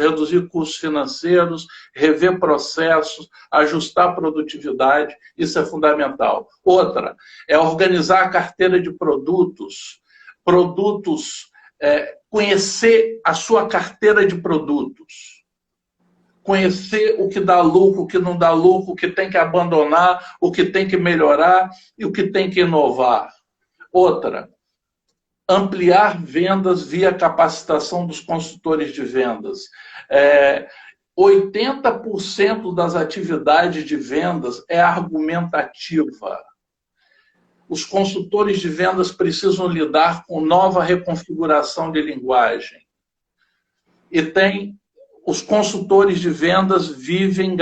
financeiros, rever processos, ajustar a produtividade, isso é fundamental. Outra, é organizar a carteira de produtos, conhecer a sua carteira de produtos. Conhecer o que dá lucro, o que não dá lucro, o que tem que abandonar, o que tem que melhorar e o que tem que inovar. Outra, ampliar vendas via capacitação dos consultores de vendas. 80% das atividades de vendas é argumentativa. Os consultores de vendas precisam lidar com nova reconfiguração de linguagem. E os consultores de vendas vivem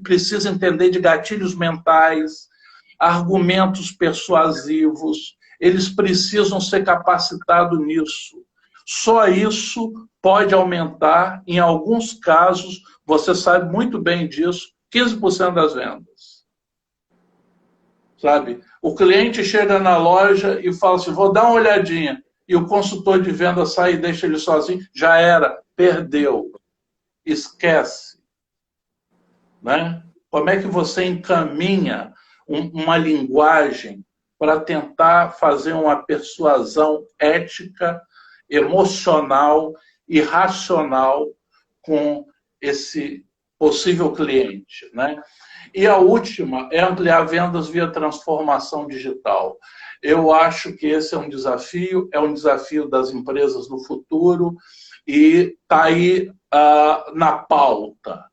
precisam entender de gatilhos mentais, argumentos persuasivos, eles precisam ser capacitados nisso. Só isso pode aumentar, em alguns casos, você sabe muito bem disso, 15% das vendas. Sabe? O cliente chega na loja e fala assim, vou dar uma olhadinha, e o consultor de venda sai e deixa ele sozinho, já era, perdeu. Esquece. Né? Como é que você encaminha uma linguagem para tentar fazer uma persuasão ética, emocional e racional com esse possível cliente, né? E a última é ampliar vendas via transformação digital. Eu acho que esse é um desafio das empresas no futuro e está aí na pauta.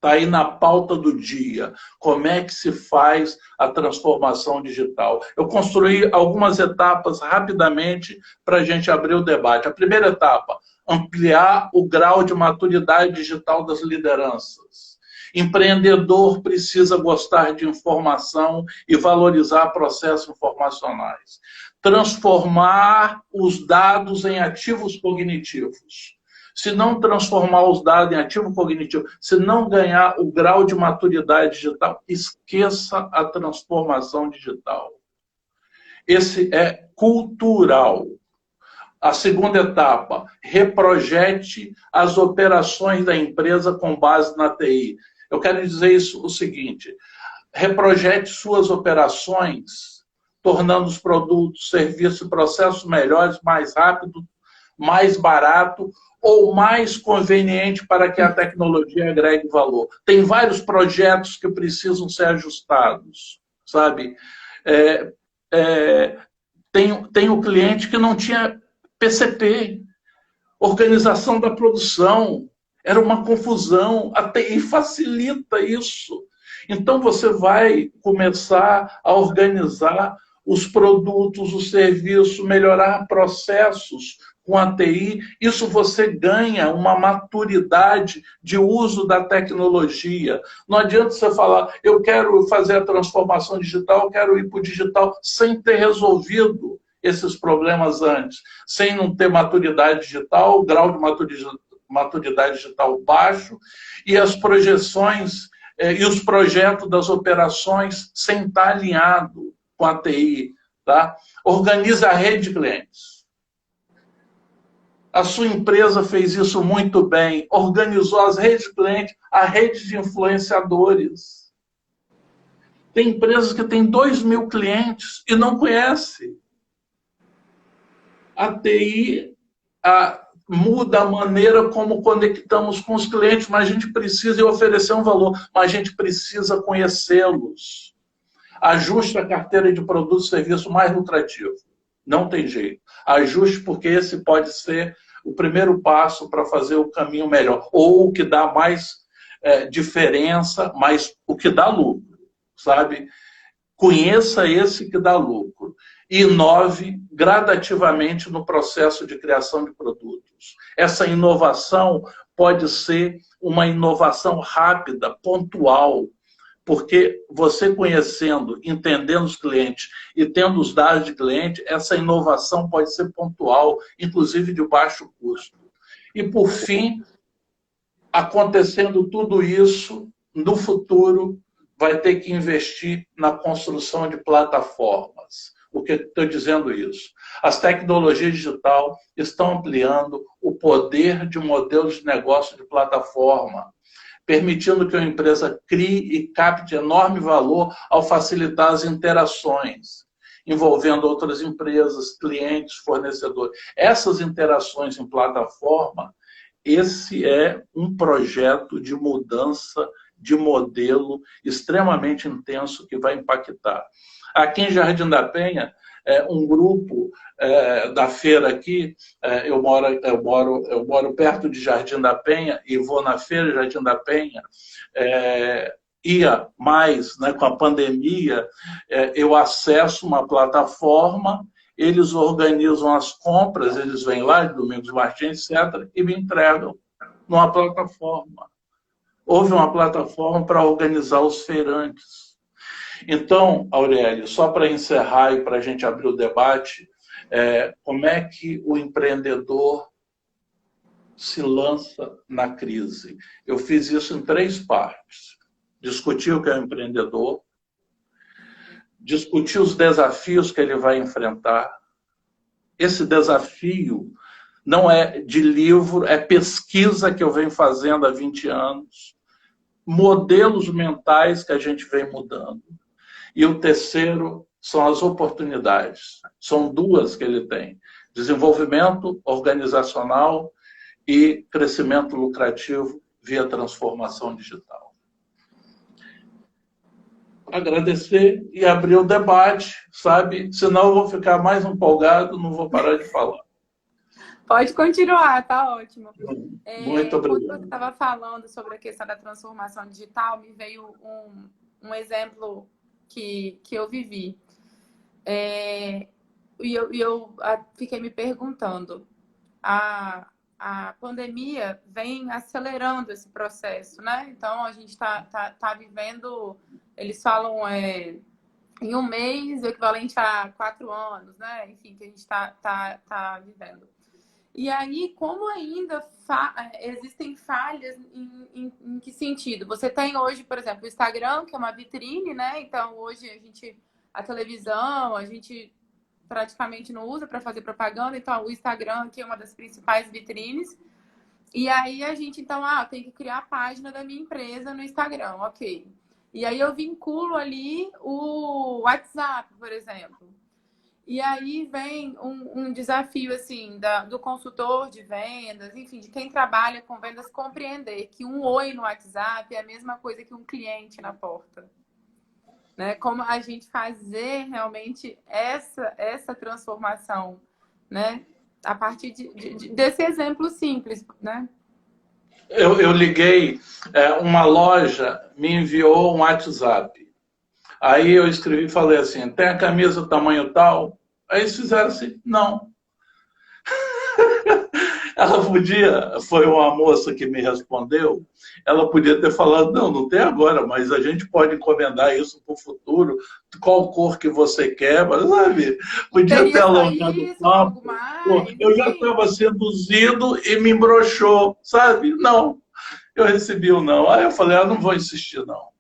Está aí na pauta do dia. Como é que se faz a transformação digital? Eu construí algumas etapas rapidamente para a gente abrir o debate. A primeira etapa, ampliar o grau de maturidade digital das lideranças. Empreendedor precisa gostar de informação e valorizar processos informacionais. Transformar os dados em ativos cognitivos. Se não transformar os dados em ativo cognitivo, se não ganhar o grau de maturidade digital, esqueça a transformação digital. Esse é cultural. A segunda etapa, reprojete as operações da empresa com base na TI. Eu quero dizer isso o seguinte, reprojete suas operações, tornando os produtos, serviços e processos melhores, mais rápido, mais barato ou mais conveniente para que a tecnologia agregue valor. Tem vários projetos que precisam ser ajustados, sabe? Tem o cliente que não tinha PCP, organização da produção, era uma confusão, a TI facilita isso. Então você vai começar a organizar os produtos, os serviços, melhorar processos com a TI, isso você ganha uma maturidade de uso da tecnologia. Não adianta você falar, eu quero fazer a transformação digital, eu quero ir para o digital, sem ter resolvido esses problemas antes, sem não ter maturidade digital, grau de maturidade digital baixo, e as projeções e os projetos das operações sem estar alinhado com a TI. Tá? Organiza a rede de clientes. A sua empresa fez isso muito bem, organizou as redes de clientes, a rede de influenciadores. Tem empresas que têm 2.000 clientes e não conhece. A TI muda a maneira como conectamos com os clientes, mas a gente precisa oferecer um valor, mas a gente precisa conhecê-los. Ajuste a carteira de produtos e serviços mais lucrativo. Não tem jeito. Ajuste porque esse pode ser o primeiro passo para fazer o caminho melhor. Ou o que dá mais diferença, mas o que dá lucro, sabe? Conheça esse que dá lucro. E inove gradativamente no processo de criação de produtos. Essa inovação pode ser uma inovação rápida, pontual, porque você conhecendo, entendendo os clientes e tendo os dados de cliente, essa inovação pode ser pontual, inclusive de baixo custo. E, por fim, acontecendo tudo isso, no futuro, vai ter que investir na construção de plataformas. O que estou dizendo isso? As tecnologias digitais estão ampliando o poder de modelos de negócio de plataforma, permitindo que a empresa crie e capte enorme valor ao facilitar as interações, envolvendo outras empresas, clientes, fornecedores. Essas interações em plataforma, esse é um projeto de mudança de modelo extremamente intenso que vai impactar. Aqui em Jardim da Penha, um grupo da feira aqui, eu moro perto de Jardim da Penha e vou na feira de Jardim da Penha, ia mais, né, com a pandemia, eu acesso uma plataforma, eles organizam as compras, eles vêm lá de Domingos Martins, etc., e me entregam numa plataforma. Houve uma plataforma para organizar os feirantes. Então, Aurélio, só para encerrar e para a gente abrir o debate, como é que o empreendedor se lança na crise? Eu fiz isso em 3 partes. Discutir o que é o empreendedor, discutir os desafios que ele vai enfrentar. Esse desafio não é de livro, é pesquisa que eu venho fazendo há 20 anos, modelos mentais que a gente vem mudando. E o terceiro são as oportunidades. São 2 que ele tem. Desenvolvimento organizacional e crescimento lucrativo via transformação digital. Agradecer e abrir o debate, sabe? Senão eu vou ficar mais empolgado, não vou parar de falar. Pode continuar, tá ótimo. Muito Quando você obrigado. estava falando sobre a questão da transformação digital, me veio um exemplo que eu vivi. E eu fiquei me perguntando, a pandemia vem acelerando esse processo, né? Então, a gente está vivendo, eles falam em um mês, o equivalente a 4 anos, né? Enfim, que a gente está vivendo. E aí, como ainda existem falhas em que sentido? Você tem hoje, por exemplo, o Instagram, que é uma vitrine, né? Então, hoje a televisão, a gente praticamente não usa para fazer propaganda, então o Instagram aqui é uma das principais vitrines. E aí a gente, então, tem que criar a página da minha empresa no Instagram, ok. E aí eu vinculo ali o WhatsApp, por exemplo. E aí vem um desafio, assim, do consultor de vendas, enfim, de quem trabalha com vendas, compreender que um oi no WhatsApp é a mesma coisa que um cliente na porta. Né? Como a gente fazer realmente essa transformação, né? A partir desse exemplo simples, né? Eu liguei, uma loja me enviou um WhatsApp. Aí eu escrevi e falei assim, tem a camisa tamanho tal? Aí eles fizeram assim, não. Ela podia, foi uma moça que me respondeu, ela podia ter falado, não, não tem agora, mas a gente pode encomendar isso para o futuro, qual cor que você quer, mas sabe, podia ter Teria só alongado o isso, papo. algo Pô, mais, eu já enfim. estava seduzido e me embroxou, sabe? Não, eu recebi o não. Aí eu falei, não vou insistir, não.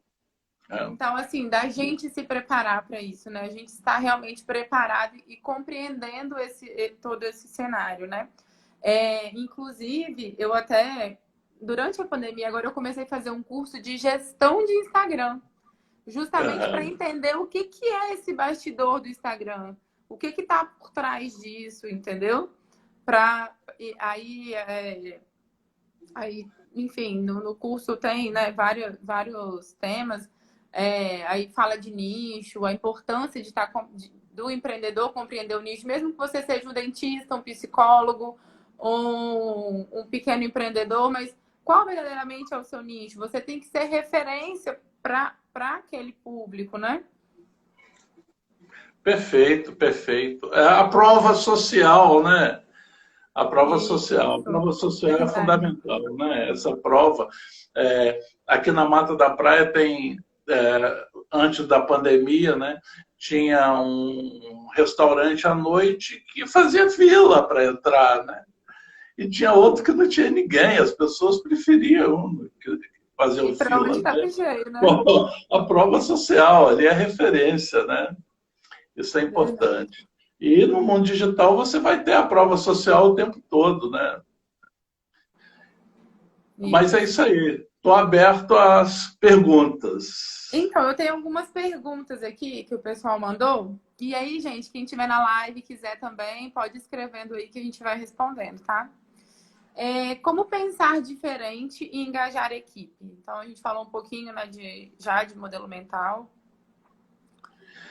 Então, assim, da gente se preparar para isso, né? A gente está realmente preparado e compreendendo todo esse cenário, né? Inclusive, eu até, durante a pandemia, agora eu comecei a fazer um curso de gestão de Instagram, justamente para entender o que é esse bastidor do Instagram, o que está por trás disso, entendeu? Aí, enfim, no curso tem, né, vários temas. Aí fala de nicho, a importância do empreendedor compreender o nicho, mesmo que você seja um dentista, um psicólogo, um pequeno empreendedor, mas qual verdadeiramente é o seu nicho? Você tem que ser referência para aquele público, né? Perfeito, perfeito. É a prova social, né? A prova social. A Isso, prova social é verdade. fundamental, né? Essa prova. Aqui na Mata da Praia tem, antes da pandemia, né? Tinha um restaurante à noite que fazia fila para entrar, né? E tinha outro que não tinha ninguém, as pessoas preferiam fazer E para onde fila, né? estava cheio, né? Bom, a prova social ali é referência, né? Isso é Verdade. importante. E no mundo digital você vai ter a prova social o tempo todo, né? Mas é Isso. isso aí. Estou aberto às perguntas. Então, eu tenho algumas perguntas aqui que o pessoal mandou. E aí, gente, quem estiver na live e quiser também, pode ir escrevendo aí que a gente vai respondendo, tá? Como pensar diferente e engajar a equipe? Então, a gente falou um pouquinho, né, já de modelo mental.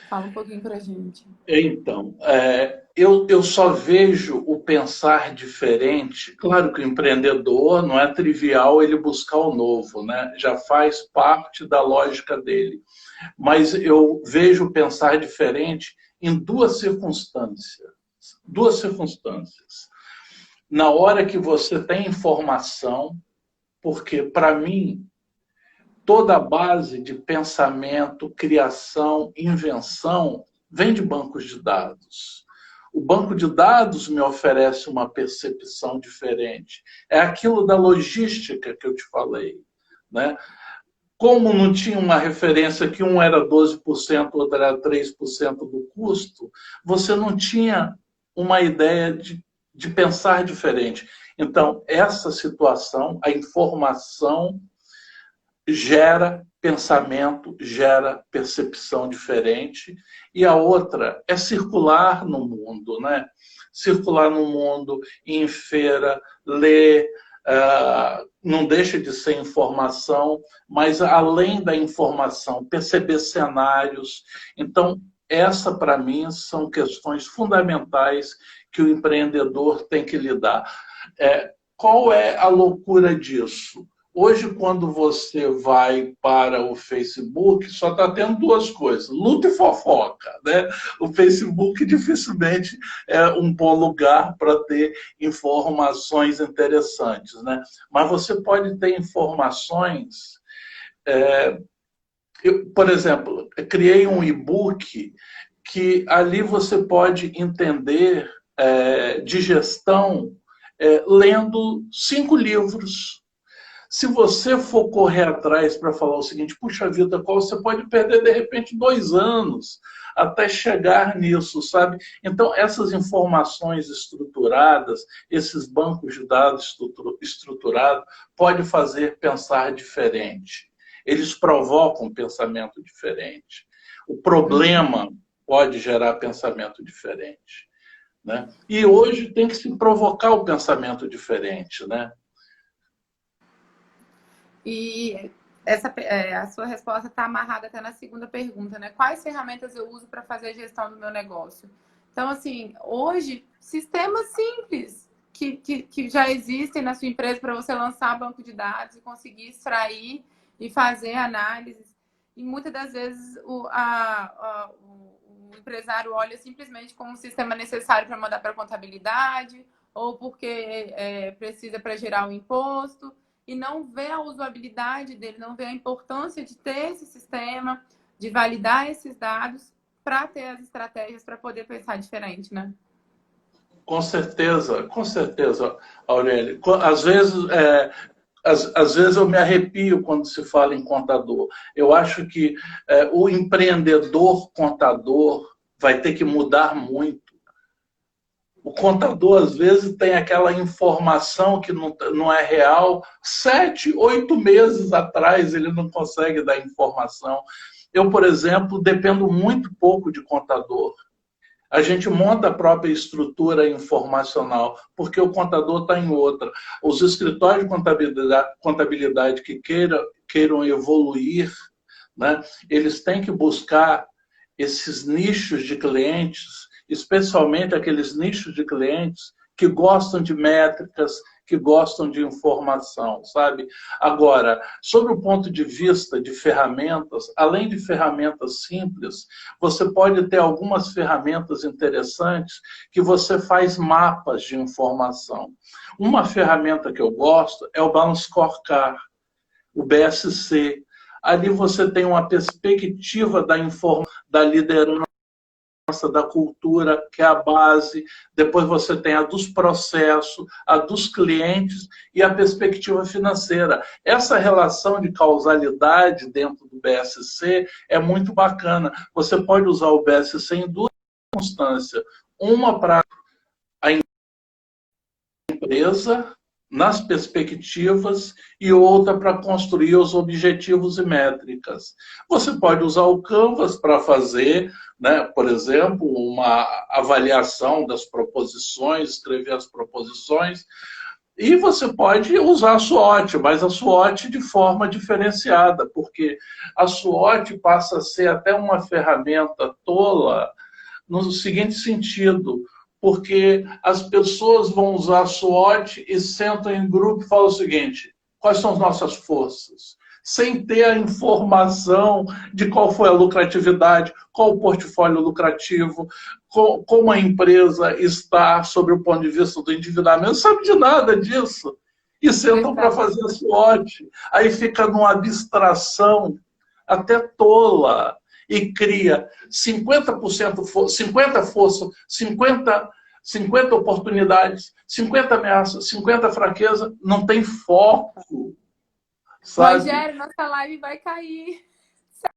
Fala um pouquinho pra gente. Então, eu só vejo o pensar diferente. Claro que o empreendedor não é trivial ele buscar o novo, né? Já faz parte da lógica dele. Mas eu vejo o pensar diferente em duas circunstâncias. Duas circunstâncias. Na hora que você tem informação, porque para mim toda a base de pensamento, criação, invenção vem de bancos de dados. O banco de dados me oferece uma percepção diferente. É aquilo da logística que eu te falei, né? Como não tinha uma referência que um era 12%, outro era 3% do custo, você não tinha uma ideia de pensar diferente. Então, essa situação, a informação gera pensamento, gera percepção diferente. E a outra é circular no mundo, né? Circular no mundo, ir em feira, ler, não deixa de ser informação, mas além da informação, perceber cenários. Então, essa para mim são questões fundamentais que o empreendedor tem que lidar. Qual é a loucura disso? Hoje, quando você vai para o Facebook, só está tendo duas coisas, luta e fofoca, né? O Facebook dificilmente é um bom lugar para ter informações interessantes, né? Mas você pode ter informações... por exemplo, criei um e-book que ali você pode entender de gestão lendo 5 livros. Se você for correr atrás para falar o seguinte, puxa vida, qual você pode perder, de repente, 2 anos até chegar nisso, sabe? Então, essas informações estruturadas, esses bancos de dados estruturados, pode fazer pensar diferente. Eles provocam pensamento diferente. O problema pode gerar pensamento diferente, né? E hoje tem que se provocar o pensamento diferente, né? E a sua resposta está amarrada até na segunda pergunta, né? Quais ferramentas eu uso para fazer a gestão do meu negócio? Então, assim, hoje, sistemas simples que já existem na sua empresa para você lançar banco de dados e conseguir extrair e fazer análises. E muitas das vezes o empresário olha simplesmente como um sistema necessário para mandar para a contabilidade ou porque precisa para gerar o imposto, e não vê a usabilidade dele, não vê a importância de ter esse sistema, de validar esses dados para ter as estratégias para poder pensar diferente, né? Com certeza, Aurélio. Às vezes eu me arrepio quando se fala em contador. Eu acho que o empreendedor contador vai ter que mudar muito. O contador, às vezes, tem aquela informação que não é real. 7, 8 meses atrás, ele não consegue dar informação. Eu, por exemplo, dependo muito pouco de contador. A gente monta a própria estrutura informacional, porque o contador está em outra. Os escritórios de contabilidade que queiram evoluir, né, eles têm que buscar esses nichos de clientes, especialmente aqueles nichos de clientes que gostam de métricas, que gostam de informação, sabe? Agora, sobre o ponto de vista de ferramentas, além de ferramentas simples, você pode ter algumas ferramentas interessantes que você faz mapas de informação. Uma ferramenta que eu gosto é o Balance Scorecard, o BSC. Ali você tem uma perspectiva da liderança, da cultura, que é a base, depois você tem a dos processos, a dos clientes e a perspectiva financeira. Essa relação de causalidade dentro do BSC é muito bacana. Você pode usar o BSC em 2 circunstâncias. Uma para a empresa, nas perspectivas, e outra para construir os objetivos e métricas. Você pode usar o Canvas para fazer, né, por exemplo, uma avaliação das proposições, escrever as proposições, e você pode usar a SWOT, mas a SWOT de forma diferenciada, porque a SWOT passa a ser até uma ferramenta tola no seguinte sentido: porque as pessoas vão usar a SWOT e sentam em grupo e falam o seguinte: quais são as nossas forças? Sem ter a informação de qual foi a lucratividade, qual o portfólio lucrativo, como a empresa está sob o ponto de vista do endividamento, não sabe de nada disso. E sentam para fazer a SWOT. Aí fica numa abstração até tola. E cria 50% força, 50 força, 50 oportunidades, 50 ameaças, 50 fraqueza, não tem foco. Sabe? Rogério, nossa live vai cair.